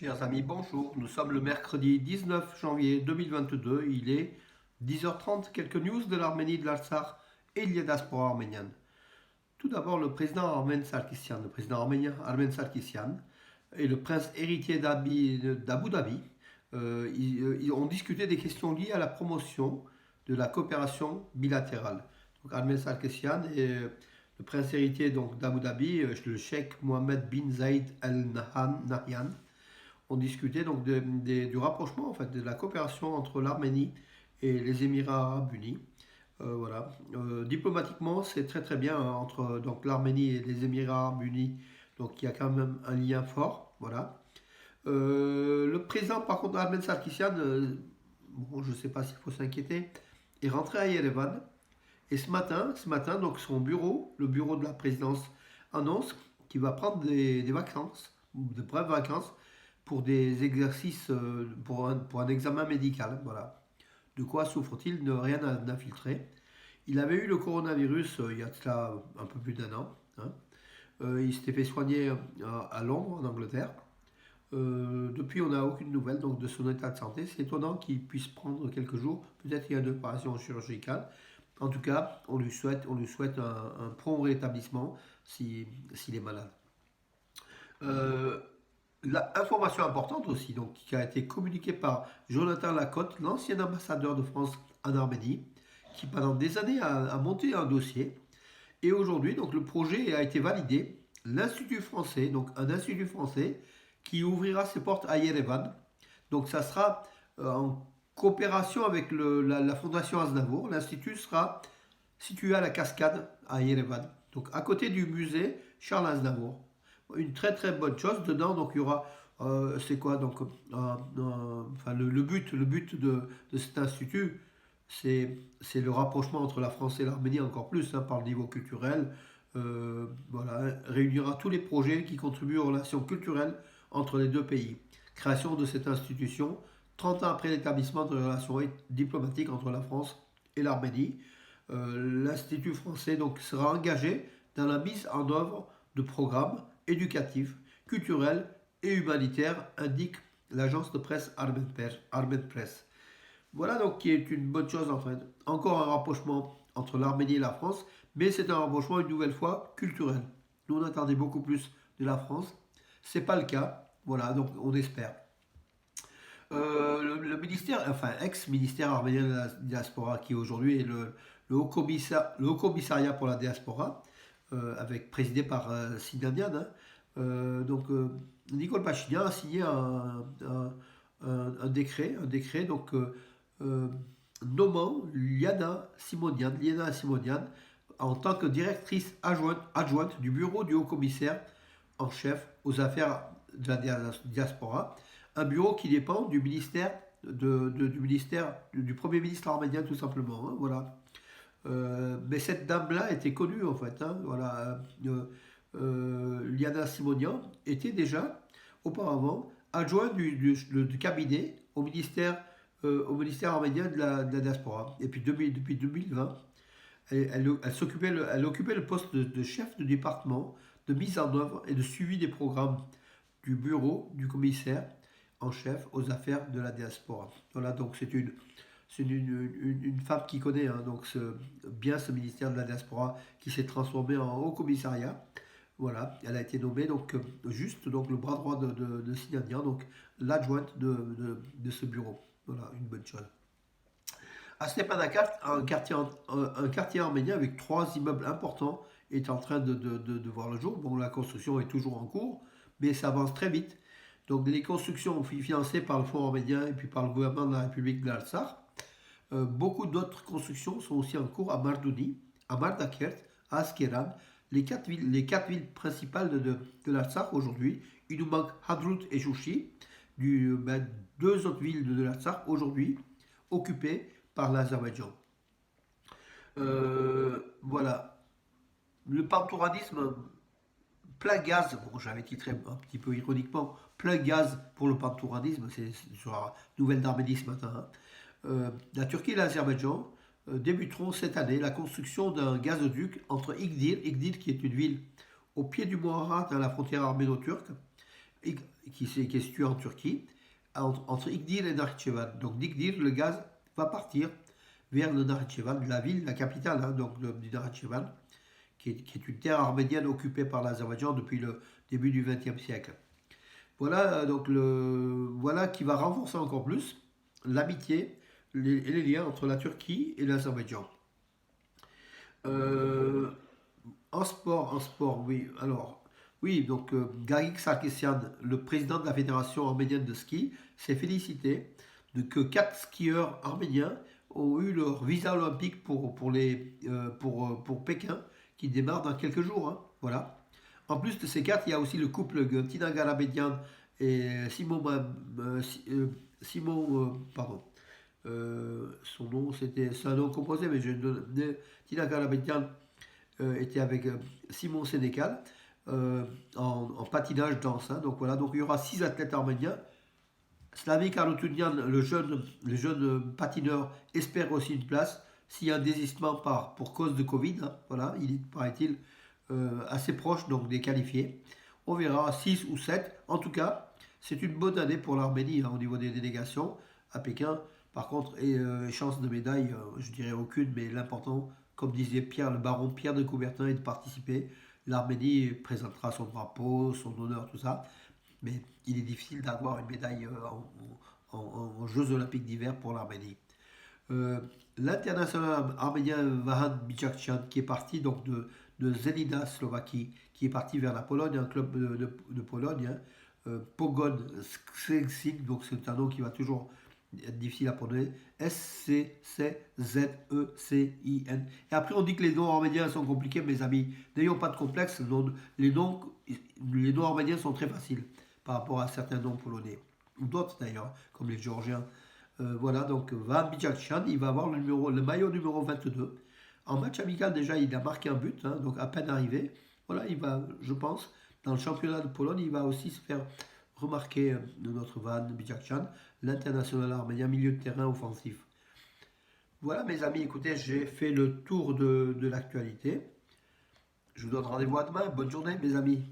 Chers amis, bonjour. Nous sommes le mercredi 19 janvier 2022. Il est 10h30. Quelques news de l'Arménie, de l'Artsakh et de la diaspora arménienne. Tout d'abord, le président Armen Sarkissian, le président arménien Armen Sarkissian et le prince héritier d'Abu Dhabi ils ont discuté des questions liées à la promotion de la coopération bilatérale. Donc Armen Sarkissian et le prince héritier d'Abu Dhabi, le cheikh Mohammed bin Zayed Al Nahyan, ont discuté du rapprochement, en fait, de la coopération entre l'Arménie et les Émirats arabes unis. Voilà. Diplomatiquement, c'est très très bien hein, entre l'Arménie et les Émirats arabes unis. Donc il y a quand même un lien fort. Voilà. Le président, par contre, Ahmed Sarkissian, bon, je ne sais pas s'il faut s'inquiéter, est rentré à Yerevan. Et ce matin, donc son bureau, le bureau de la présidence, annonce qu'il va prendre des vacances, de brèves vacances, pour des exercices, pour un examen médical. Voilà. De quoi souffre-t-il? De rien d'infiltré. Il avait eu le coronavirus il y a de cela un peu plus d'un an. Hein. Il s'était fait soigner à Londres, en Angleterre. Depuis, on n'a aucune nouvelle donc, de son état de santé. C'est étonnant qu'il puisse prendre quelques jours. Peut-être qu'il y a une opération chirurgicale. En tout cas, on lui souhaite un prompt rétablissement s'il est malade. Euh, L'information importante aussi, donc, qui a été communiquée par Jonathan Lacotte, l'ancien ambassadeur de France en Arménie, qui pendant des années a monté un dossier. Et aujourd'hui, donc, le projet a été validé. L'Institut français, donc un institut français, qui ouvrira ses portes à Yerevan. Donc ça sera en coopération avec la Fondation Aznavour. L'Institut sera situé à la Cascade à Yerevan, donc à côté du musée Charles Aznavour. Une très très bonne chose. Dedans, donc il y aura, c'est quoi donc, enfin le but de cet institut, c'est le rapprochement entre la France et l'Arménie encore plus hein, par le niveau culturel. Voilà, réunira tous les projets qui contribuent aux relations culturelles entre les deux pays. Création de cette institution 30 ans après l'établissement de relations diplomatiques entre la France et l'Arménie. L'Institut français donc, sera engagé dans la mise en œuvre de programmes éducatifs, culturels et humanitaires, indique l'agence de presse Armen Press. Voilà donc qui est une bonne chose en fait. Encore un rapprochement entre l'Arménie et la France, mais c'est un rapprochement une nouvelle fois culturel. Nous on attendait beaucoup plus de la France, c'est pas le cas. Voilà, donc on espère. Le ministère, enfin ex-ministère arménien de la diaspora, qui aujourd'hui est le Haut Commissariat pour la diaspora, présidé par Sinanian, hein, Nicole Pachinian a signé un décret donc, nommant Liana Simonian en tant que directrice adjointe du bureau du haut-commissaire en chef aux affaires de la diaspora, un bureau qui dépend du ministère du Premier ministre arménien tout simplement. Hein, voilà. Mais cette dame-là était connue en fait. Hein, voilà. Liana Simonian était déjà auparavant adjointe du cabinet au ministère arménien de la diaspora. Et puis depuis 2020, elle occupait le poste de chef de département de mise en œuvre et de suivi des programmes du bureau du commissaire en chef aux affaires de la diaspora. Voilà, donc c'est une femme qui connaît hein, donc bien ce ministère de la diaspora qui s'est transformé en haut commissariat. Voilà, elle a été nommée donc juste donc le bras droit de Sinanian, donc l'adjointe de ce bureau. Voilà, une bonne chose. À Stepanakert, un quartier arménien avec 3 immeubles importants est en train de voir le jour. Bon, la construction est toujours en cours, mais ça avance très vite. Donc les constructions financées par le Fonds arménien et puis par le gouvernement de la République de l'Artsakh. Beaucoup d'autres constructions sont aussi en cours à Mardouni, à Mardakert, à Askeran, les quatre villes principales de l'Artsakh aujourd'hui. Il nous manque Hadrut et Chouchi, deux autres villes de l'Artsakh aujourd'hui occupées par l'Azerbaïdjan. Voilà. Le pantouradisme plein gaz, bon j'avais titré un petit peu ironiquement, plein gaz pour le pantouradisme, c'est sur la nouvelle d'Arménie ce matin. Hein. La Turquie et l'Azerbaïdjan débuteront cette année la construction d'un gazoduc entre Igdir qui est une ville au pied du mont Arat, à la frontière arméno-turque, qui qui est situé en Turquie, entre Igdir et Nakhitchevan. Donc d'Igdir, le gaz va partir vers le Nakhitchevan, la ville, la capitale donc, du Nakhitchevan, qui est une terre arménienne occupée par l'Azerbaïdjan depuis le début du XXe siècle. Voilà voilà qui va renforcer encore plus l'amitié et les liens entre la Turquie et l'Azerbaïdjan. Euh, en sport, oui. Alors, oui, donc Gagik Sarkisian, le président de la fédération arménienne de ski, s'est félicité de que 4 skieurs arméniens ont eu leur visa olympique pour Pékin, qui démarre dans quelques jours, hein. Voilà. En plus de ces 4, il y a aussi le couple Tina Garabedian et pardon. Son nom, c'est un nom composé, mais Tina Garabedian était avec Simon Sénécal en patinage danse, hein. Donc voilà, donc il y aura 6 athlètes arméniens. Slavik Arutunian, le jeune patineur, espère aussi une place s'il y a un désistement pour cause de Covid, hein. Voilà, il est, paraît-il, assez proche donc des qualifiés. On verra 6 ou 7. En tout cas, c'est une bonne année pour l'Arménie, hein, au niveau des délégations à Pékin. Par contre, chance de médaille, je dirais aucune, mais l'important, comme disait Pierre, le baron Pierre de Coubertin, est de participer. L'Arménie présentera son drapeau, son honneur, tout ça. Mais il est difficile d'avoir une médaille en Jeux Olympiques d'hiver pour l'Arménie. L'international arménien Vahan Bijakchan, qui est parti donc de Zelina, Slovaquie, qui est parti vers la Pologne, un club de Pologne, hein. Pogon Skrzyn, donc c'est un nom qui va toujours être difficile à prononcer. Sczecin. Et après, on dit que les noms arméniens sont compliqués, mes amis. N'ayons pas de complexe, les noms arméniens sont très faciles par rapport à certains noms polonais, ou d'autres d'ailleurs, comme les géorgiens. Voilà, donc Van Bijakchan, il va avoir le maillot numéro 22. En match amical, déjà, il a marqué un but, hein, donc à peine arrivé. Voilà, il va, je pense, dans le championnat de Pologne, il va aussi se faire remarquer de notre Van Bijakchan, l'international arménien, milieu de terrain offensif. Voilà, mes amis, écoutez, j'ai fait le tour de l'actualité. Je vous donne rendez-vous à demain. Bonne journée, mes amis.